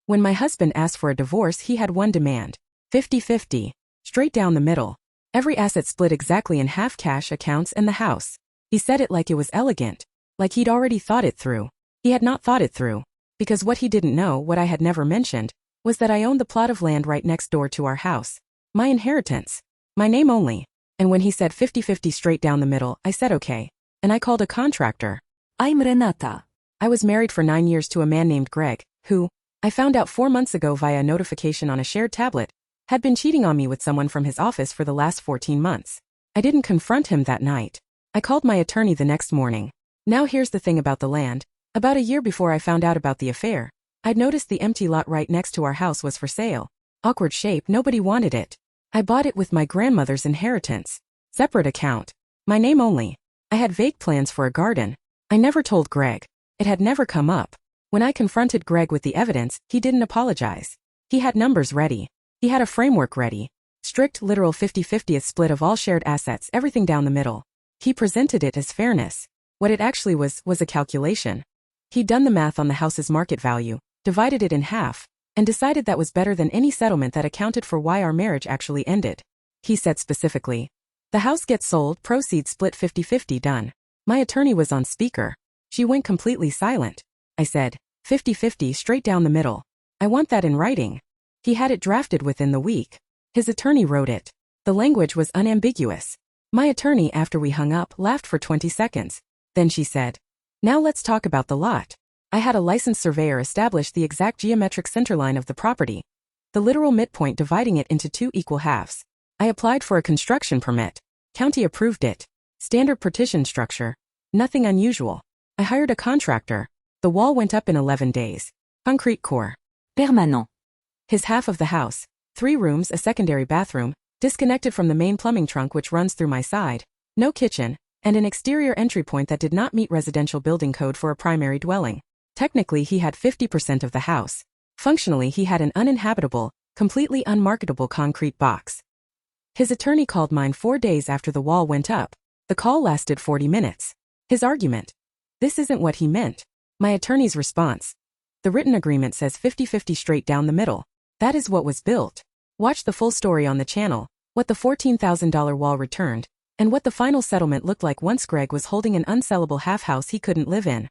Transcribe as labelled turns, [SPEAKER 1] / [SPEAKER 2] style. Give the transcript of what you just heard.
[SPEAKER 1] When my husband asked for a divorce, he had one demand. 50-50. Straight down the middle. Every asset split exactly in half: cash, accounts, and the house. He said it like it was elegant. Like he'd already thought it through. He had not thought it through. Because what he didn't know, what I had never mentioned, was that I owned the plot of land right next door to our house. My inheritance. My name only. And when he said 50-50 straight down the middle, I said okay. And I called a contractor.
[SPEAKER 2] I'm Renata.
[SPEAKER 1] I was married for 9 years to a man named Greg, who, I found out 4 months ago via a notification on a shared tablet, had been cheating on me with someone from his office for the last 14 months. I didn't confront him that night. I called my attorney the next morning. Now here's the thing about the land. About a year before I found out about the affair, I'd noticed the empty lot right next to our house was for sale. Awkward shape, nobody wanted it. I bought it with my grandmother's inheritance. Separate account. My name only. I had vague plans for a garden. I never told Greg. It had never come up. When I confronted Greg with the evidence, he didn't apologize. He had numbers ready. He had a framework ready. Strict, literal 50-50th split of all shared assets, everything down the middle. He presented it as fairness. What it actually was a calculation. He'd done the math on the house's market value, divided it in half, and decided that was better than any settlement that accounted for why our marriage actually ended. He said specifically, the house gets sold, proceeds split 50-50, done. My attorney was on speaker. She went completely silent. I said, 50-50 straight down the middle. I want that in writing. He had it drafted within the week. His attorney wrote it. The language was unambiguous. My attorney, after we hung up, laughed for 20 seconds. Then she said, now let's talk about the lot. I had a licensed surveyor establish the exact geometric centerline of the property, the literal midpoint dividing it into 2 equal halves. I applied for a construction permit. County approved it. Standard partition structure. Nothing unusual. I hired a contractor. The wall went up in 11 days. Concrete core.
[SPEAKER 2] Permanent.
[SPEAKER 1] His half of the house, 3 rooms, a secondary bathroom, disconnected from the main plumbing trunk which runs through my side, no kitchen, and an exterior entry point that did not meet residential building code for a primary dwelling. Technically he had 50% of the house. Functionally he had an uninhabitable, completely unmarketable concrete box. His attorney called mine 4 days after the wall went up. The call lasted 40 minutes. His argument. This isn't what he meant. My attorney's response. The written agreement says 50-50 straight down the middle. That is what was built. Watch the full story on the channel, what the $14,000 wall returned, and what the final settlement looked like once Greg was holding an unsellable half house he couldn't live in.